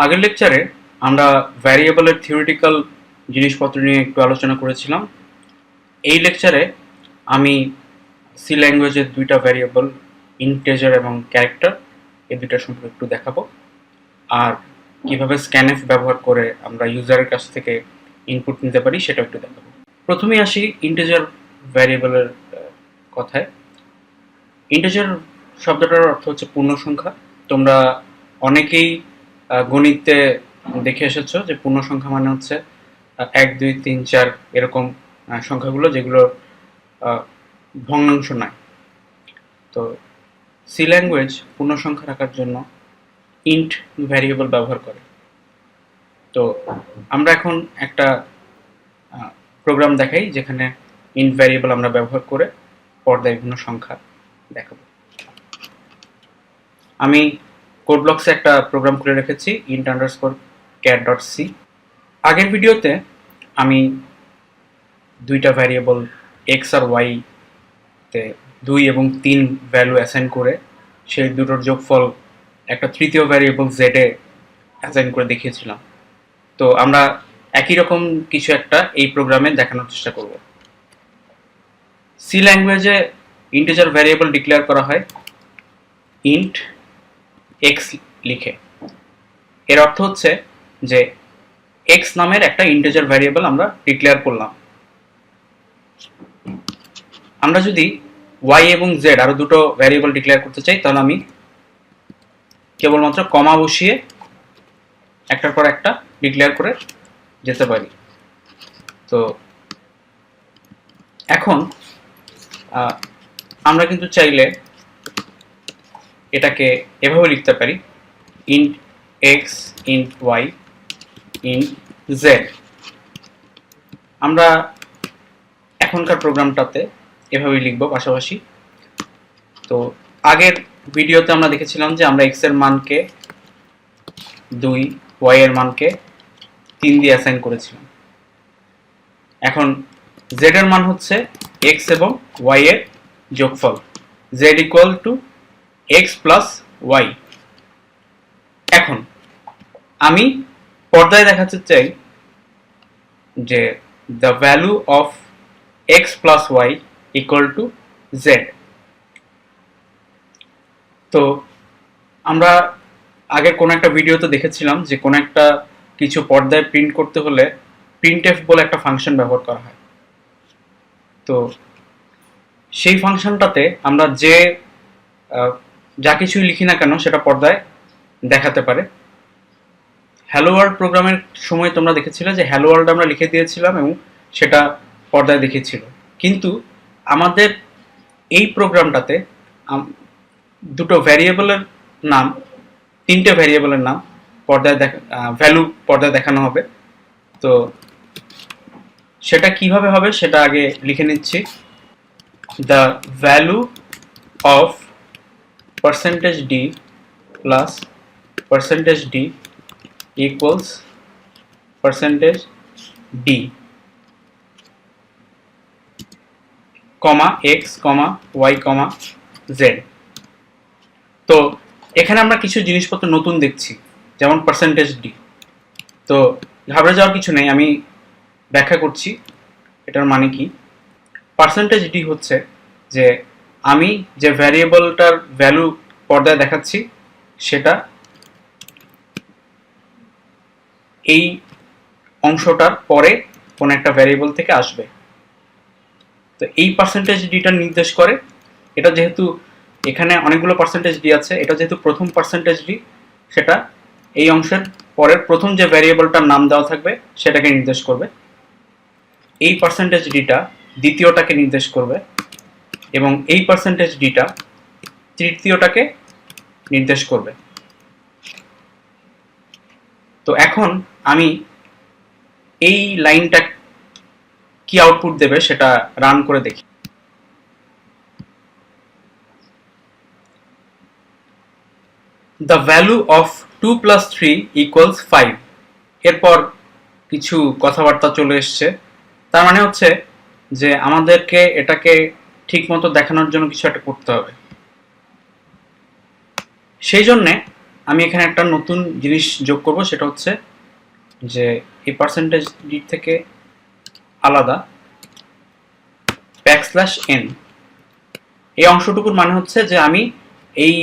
আগের লেকচারে আমরা ভ্যারিয়েবলের থিওরিটিক্যাল জিনিসপত্র নিয়ে একটু আলোচনা করেছিলাম। এই লেকচারে আমি সি ল্যাঙ্গুয়েজের দুইটা ভ্যারিয়েবল ইন্টিজার এবং ক্যারেক্টার এই দুইটা সম্পর্কে একটু দেখাবো, আর কিভাবে স্ক্যানএফ ব্যবহার করে আমরা ইউজারের কাছ থেকে ইনপুট নিতে পারি সেটা একটু দেখাবো। প্রথমেই আসি ইন্টিজার ভ্যারিয়েবলের কথায়। ইন্টিজার শব্দটার অর্থ হচ্ছে পূর্ণ সংখ্যা। তোমরা অনেকেই গণিতে দেখে এসেছো যে পূর্ণ সংখ্যা মানে হচ্ছে 1 2 3 4 এরকম সংখ্যাগুলো যেগুলো ভগ্নাংশ নয়। তো সি ল্যাঙ্গুয়েজ পূর্ণ সংখ্যা রাখার জন্য ইন্ট ভ্যারিয়েবল ব্যবহার করে। তো আমরা এখন একটা প্রোগ্রাম দেখাই যেখানে ইন্ট ভ্যারিয়েবল আমরা ব্যবহার করে পর্দায় বিভিন্ন সংখ্যা দেখাবো। আমি কোড ব্লকসে একটা প্রোগ্রাম খুলে রেখেছি, int_cat.c। আগের ভিডিওতে আমি দুইটা ভ্যারিয়েবল এক্স আর ওয়াই তে 2 এবং 3 ভ্যালু অ্যাসাইন করে সেই দুটোর যোগফল একটা তৃতীয় ভ্যারিয়েবল জেড এ অ্যাসাইন করে দেখিয়েছিলাম। তো আমরা একই রকম কিছু একটা এই প্রোগ্রামে দেখানোর চেষ্টা করব। সি ল্যাঙ্গুয়েজে ইন্টিজার ভ্যারিয়েবল ডিক্লেয়ার করা হয় ইন্ট এক্স লিখে। এর অর্থ হচ্ছে যে এক্স নামের একটা ইন্টিজার ভ্যারিয়েবল আমরা ডিক্লেয়ার করলাম। আমরা যদি ওয়াই এবং জেড আরো দুটো ভ্যারিয়েবল ডিক্লেয়ার করতে চাই তাহলে আমি কেবলমাত্র কমা বসিয়ে একটার পর একটা ডিক্লেয়ার করে যেতে পারি। তো এখন আমরা কিন্তু চাইলে এটাকে এভাবে লিখতে পারি int X int Y int Z. আমরা এখনকার প্রোগ্রামটাতে এভাবেই লিখবো পাশাপাশি। তো আগের ভিডিওতে আমরা দেখেছিলাম যে আমরা এক্স এর মানকে 2, ওয়াই এর মানকে 3 দিয়ে অ্যাসাইন করেছিলাম। এখন জেড এর মান হচ্ছে এক্স এবং ওয়াই এর যোগফল, Z equal to X plus Y. এখন আমি পর্দায় দেখাতে চাই যে the value of X plus Y equal to Z. তো আমরা আগের কোনো একটা ভিডিওতে দেখেছিলাম যে কোনো একটা কিছু পর্দায় প্রিন্ট করতে হলে প্রিন্টএফ বলে একটা ফাংশন ব্যবহার করা হয়। তো সেই ফাংশনটাতে আমরা যা কিছুই লিখি না কেন সেটা পর্দায় দেখাতে পারে। হ্যালো ওয়ার্ল্ড প্রোগ্রামের সময় তোমরা দেখেছিলে যে হ্যালো ওয়ার্ল্ড আমরা লিখে দিয়েছিলাম এবং সেটা পর্দায় দেখিয়েছিল। কিন্তু আমাদের এই প্রোগ্রামটাতে দুটো ভ্যারিয়েবলের নাম, 3টে ভ্যারিয়েবলের নাম পর্দায় ভ্যালু পর্দায় দেখানো হবে। তো সেটা কিভাবে হবে সেটা আগে লিখে নিচ্ছি। The value of %d plus %d equals %d comma X comma Y comma Z. তো এখানে আমরা কিছু জিনিসপত্র নতুন দেখছি, যেমন %d। তো ঘাবড়ে যাওয়ার কিছু নেই, আমি ব্যাখ্যা করছি এটার মানে কি। %d হচ্ছে যে আমি যে ভ্যারিয়েবলটার ভ্যালু পর্দায় দেখাচ্ছি সেটা এই অংশটার পরে কোন একটা ভ্যারিয়েবল থেকে আসবে। তো এই %d নির্দেশ করে, এটা যেহেতু এখানে অনেকগুলো %d আছে, এটা যেহেতু প্রথম %d, সেটা এই অংশের পরের প্রথম যে ভ্যারিয়েবলটার নাম দেওয়া থাকবে সেটাকে নির্দেশ করবে। এই %dটা দ্বিতীয়টাকে নির্দেশ করবে এবং এই %dটা তৃতীয়টাকে নির্দেশ করবে। তো এখন আমি এই লাইনটা কি আউটপুট দেবে সেটা রান করে দেখি। The value of 2 + 3 = 5। এরপর কিছু কথাবার্তা চলে এসছে, তার মানে হচ্ছে যে আমাদেরকে এটাকে ঠিক মতো দেখানোর জন্য কিছু একটা করতে হবে। সেই জন্যে আমি এখানে একটা নতুন জিনিস যোগ করব, সেটা হচ্ছে যে এই পার্সেন্টেজ ডি থেকে আলাদা \n। এই অংশটুকুর মানে হচ্ছে যে আমি এই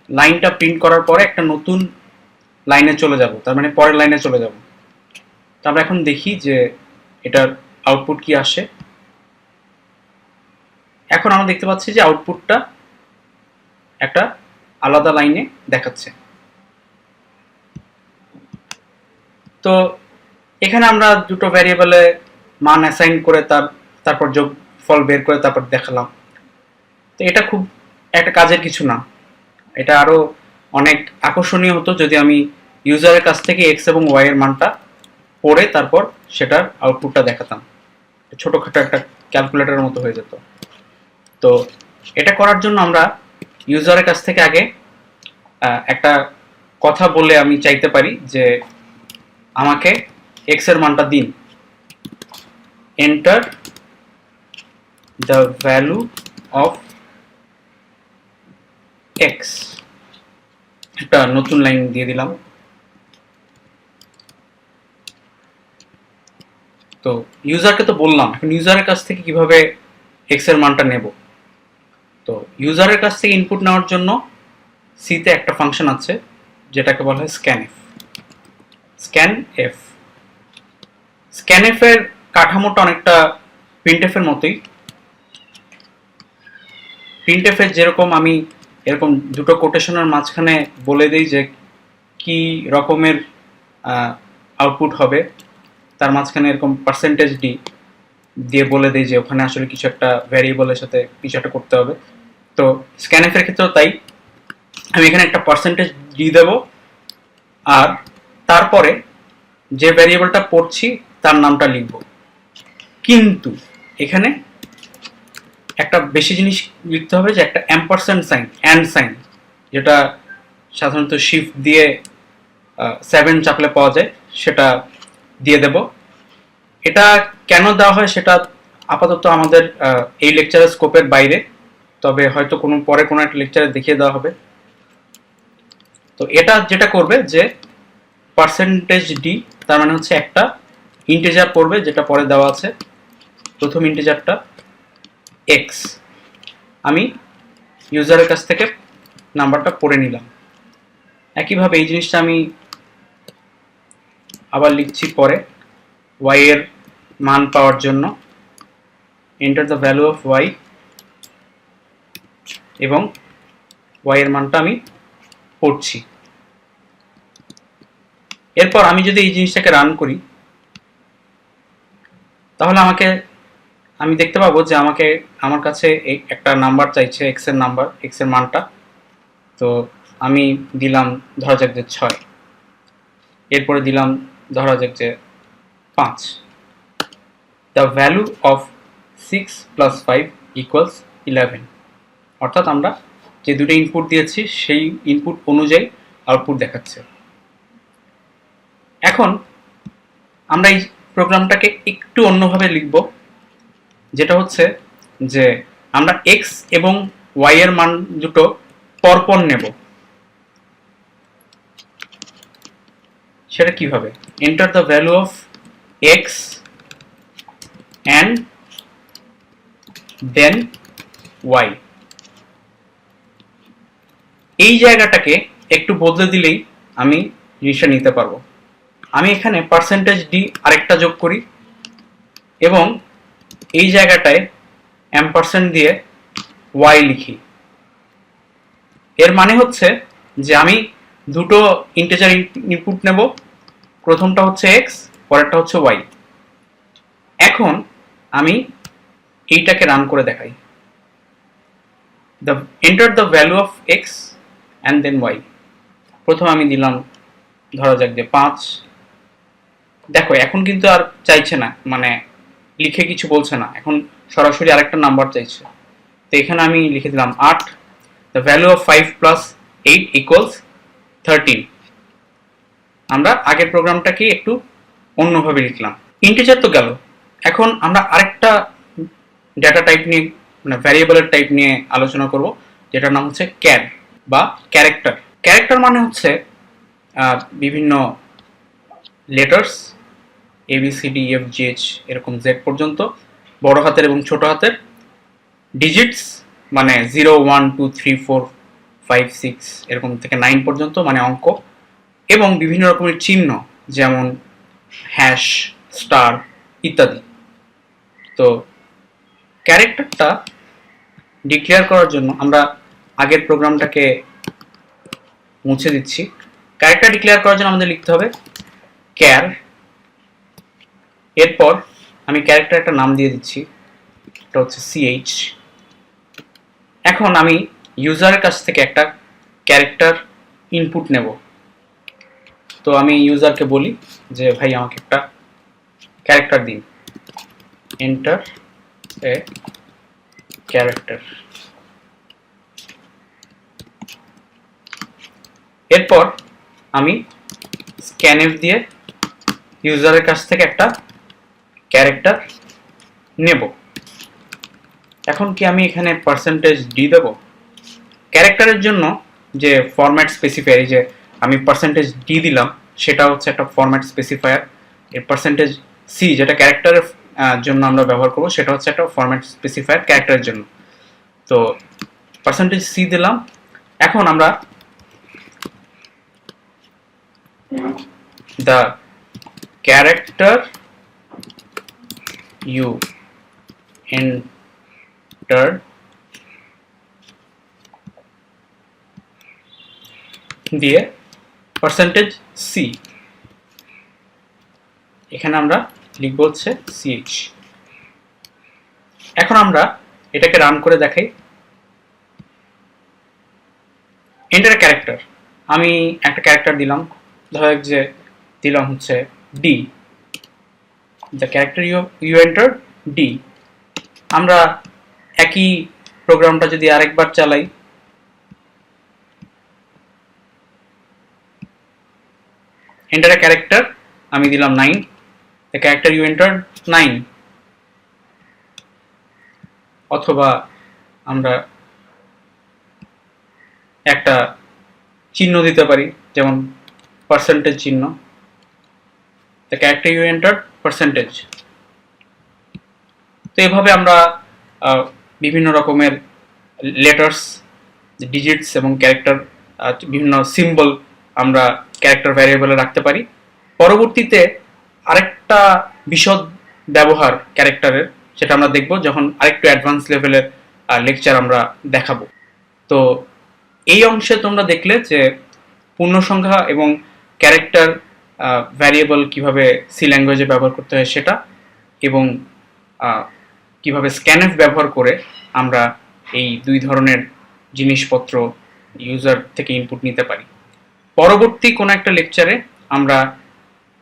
লাইনটা প্রিন্ট করার পরে একটা নতুন লাইনে চলে যাব, তার মানে পরের লাইনে চলে যাব। তো আমরা এখন দেখি যে এটার আউটপুট কি আসে। এখন আমরা দেখতে পাচ্ছি যে আউটপুটটা একটা আলাদা লাইনে দেখাচ্ছে। তো এখানে আমরা দুটো ভ্যারিয়েবলে মান অ্যাসাইন করে তারপর যোগফল বের করে তারপর দেখালাম। তো এটা খুব একটা কাজের কিছু না, এটা আরো অনেক আকর্ষণীয় হতো যদি আমি ইউজারের কাছ থেকে এক্স এবং ওয়াই এর মানটা পড়ে তারপর সেটার আউটপুটটা দেখাতাম। ছোটখাটো একটা ক্যালকুলেটরের মতো হয়ে যেত। তো এটা করার জন্য আমরা ইউজারের কাছ থেকে আগে একটা কথা বলে আমি চাইতে পারি যে আমাকে এক্স এর মানটা দিন, enter the value of x. একটা নতুন লাইন দিয়ে দিলাম। তো ইউজারকে তো বললাম, এখন ইউজারের কাছ থেকে কিভাবে এক্স এর মানটা নেব। তো ইউজারের কাছ থেকে ইনপুট নেওয়ার জন্য সিতে একটা ফাংশন আছে যেটাকে বলা হয় স্ক্যানএফ। স্ক্যানএফ এর কাঠামোটা অনেকটা প্রিন্টএফ এর মতোই। প্রিন্টএফ এর যেরকম আমি এরকম দুটো কোটেশনের মাঝখানে বলে দিই যে কি রকমের আউটপুট হবে, তার মাঝখানে এরকম পার্সেন্টেজ ডি দিয়ে বলে দিই যে ওখানে আসলে কিছু একটা ভ্যারিয়েবলের সাথে কিছু একটা করতে হবে। তো স্ক্যানএফ এর ক্ষেত্রেও তাই, আমি এখানে একটা পার্সেন্টেজ ডি দেব আর তারপরে যে ভ্যারিয়েবলটা পড়ছি তার নামটা লিখব। কিন্তু এখানে একটা বেশি জিনিস লিখতে হবে, যে একটা অ্যাম্পারস্যান্ড সাইন, অ্যান্ড সাইন, যেটা সাধারণত শিফট দিয়ে 7 চাপলে পাওয়া যায়, সেটা দিয়ে দেব। এটা কেন দেওয়া হয় সেটা আপাতত আমাদের এই লেকচারের স্কোপের বাইরে, তবে হয়তো পরে কোনো একটা লেকচারে দেখিয়ে দেওয়া হবে। তো এটা যেটা করবে যে পার্সেন্টেজ ডি, তার মানে হচ্ছে একটা ইন্টিজার পড়বে যেটা পরে দেওয়া আছে, প্রথম ইন্টিজারটা এক্স। আমি ইউজারের কাছ থেকে নাম্বারটা পড়ে নিলাম। একইভাবে এই জিনিসটা আমি আবার লিখছি পরে, ওয়াই এর মান পাওয়ার জন্য enter the value of Y, এবং ওয়াই এর মানটা আমি পড়ছি। এরপর আমি যদি এই জিনিসটাকে রান করি তাহলে আমি দেখতে পাবো যে আমার কাছে একটা নাম্বার চাইছে, এক্স এর নাম্বার, এক্স এর মানটা। তো আমি দিলাম ধরা যাক যে 6, এরপরে দিলাম ধরা যাক যে 5। The value of 6 + 5 = 11। অর্থাৎ আমরা যে দুটো ইনপুট দিয়েছি সেই ইনপুট অনুযায়ী আউটপুট দেখাচ্ছে। এখন আমরা এই প্রোগ্রামটাকে একটু অন্যভাবে লিখব, যেটা হচ্ছে যে আমরা এক্স এবং ওয়াই এর মান দুটো পরপর নেব। সেটা কিভাবে? Enter the value of X and then Y. এই জায়গাটাকে একটু বদলে দিলেই আমি জিনিসটা নিতে পারবো। আমি এখানে পার্সেন্টেজ ডি আরেকটা যোগ করি এবং এই জায়গাটায় অ্যাম্পারস্যান্ড দিয়ে ওয়াই লিখি। এর মানে হচ্ছে যে আমি দুটো ইন্টিজার ইনপুট নেব, প্রথমটা হচ্ছে এক্স, পরেরটা হচ্ছে ওয়াই। এখন আমি এইটাকে রান করে দেখাই, enter the value of X and then Y. প্রথম আমি দিলাম ধরা যাক যে 5। দেখো এখন কিন্তু আর চাইছে না, মানে লিখে কিছু বলছে না, এখন সরাসরি আরেকটা নাম্বার চাইছে। তো এখানে আমি লিখে দিলাম 8। The value of 5 + 8 = 13। আমরা আগের প্রোগ্রামটাকে একটু অন্যভাবে লিখলাম। ইন্টিজার তো গেল, এখন আমরা আরেকটা ডেটা টাইপ নিয়ে, মানে ভ্যারিয়েবলের টাইপ নিয়ে আলোচনা করব, যেটার নাম হচ্ছে ক্যার বা ক্যারেক্টার। ক্যারেক্টার মানে হচ্ছে বিভিন্ন লেটার্স ABCDEFGH এরকম জেড পর্যন্ত, বড় হাতের এবং ছোট হাতের। ডিজিটস মানে 0 1 2 3 4 5 6 এরকম থেকে 9 পর্যন্ত মানে অঙ্ক, এবং বিভিন্ন রকমের চিহ্ন যেমন হ্যাশ, স্টার ইত্যাদি। তো ক্যারেক্টারটা ডিক্লেয়ার করার জন্য আমরা আগের প্রোগ্রামটাকে মুছে দিচ্ছি। ক্যারেক্টার ডিক্লেয়ার করার জন্য আমাদের লিখতে হবে ক্যার, এরপর আমি ক্যারেক্টার একটা নাম দিয়ে দিচ্ছি, এটা হচ্ছে CH। এখন আমি ইউজারের কাছ থেকে একটা ক্যারেক্টার ইনপুট নেব। তো আমি ইউজারকে বলি যে ভাই আমাকে একটা ক্যারেক্টার দিন, এন্টার এ ক্যারেক্টার। এরপর আমি স্ক্যানএফ দিয়ে ইউজারের কাছ থেকে একটা ক্যারেক্টার নেব। এখন কি আমি এখানে %d দেব? ক্যারেক্টারের জন্য যে ফরম্যাট স্পেসিফায়ার, যে আমি %d দিলাম, সেটা হচ্ছে একটা ফরম্যাট স্পেসিফায়ার। এর %c যেটা ক্যারেক্টারের জন্য আমরা ব্যবহার করব, সেটা হচ্ছে একটা ফরম্যাট স্পেসিফায়ার ক্যারেক্টারের জন্য। তো %c দিলাম। এখন আমরা the character you enter দিয়ে %c, এখানে আমরা লিখব হচ্ছে ch। এখন আমরা এটাকে রান করে দেখাই। এন্টার ক্যারেক্টার, আমি একটা ক্যারেক্টার দিলাম, ধরো যে দিলাম হচ্ছে d, the character you enter d। আমরা একই প্রোগ্রামটা যদি আরেকবার চালাই, এন্টার ক্যারেক্টার, আমি দিলাম 9, দ্য ক্যারেক্টার ইউ এন্টার 9। অথবা আমরা একটা চিহ্ন দিতে পারি, যেমন পার্সেন্টেজ চিহ্ন, the character you enter percentage. তো এভাবে আমরা বিভিন্ন রকমের লেটার্স, ডিজিটস এবং ক্যারেক্টার, বিভিন্ন সিম্বল আমরা ক্যারেক্টার ভ্যারিয়েবলে রাখতে পারি। পরবর্তীতে আরেকটা বিশদ ব্যবহার ক্যারেক্টারের, সেটা আমরা দেখব যখন আরেকটু অ্যাডভান্স লেভেলের লেকচার আমরা দেখাবো। তো এই অংশে তোমরা দেখলে যে পূর্ণসংখ্যা এবং ক্যারেক্টার ভ্যারিয়েবল কিভাবে সি ল্যাঙ্গুয়েজে ব্যবহার করতে হয় সেটা, এবং কিভাবে স্ক্যানএফ ব্যবহার করে আমরা এই দুই ধরনের জিনিসপত্র ইউজার থেকে ইনপুট নিতে পারি। পরবর্তী কোনো একটা লেকচারে আমরা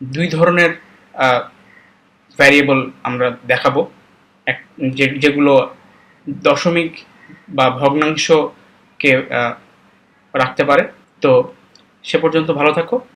দুই ধরনের ভ্যারিয়েবল আমরা দেখাবো, যেগুলো দশমিক বা ভগ্নাংশকে রাখতে পারে। তো সে পর্যন্ত ভালো থাকো।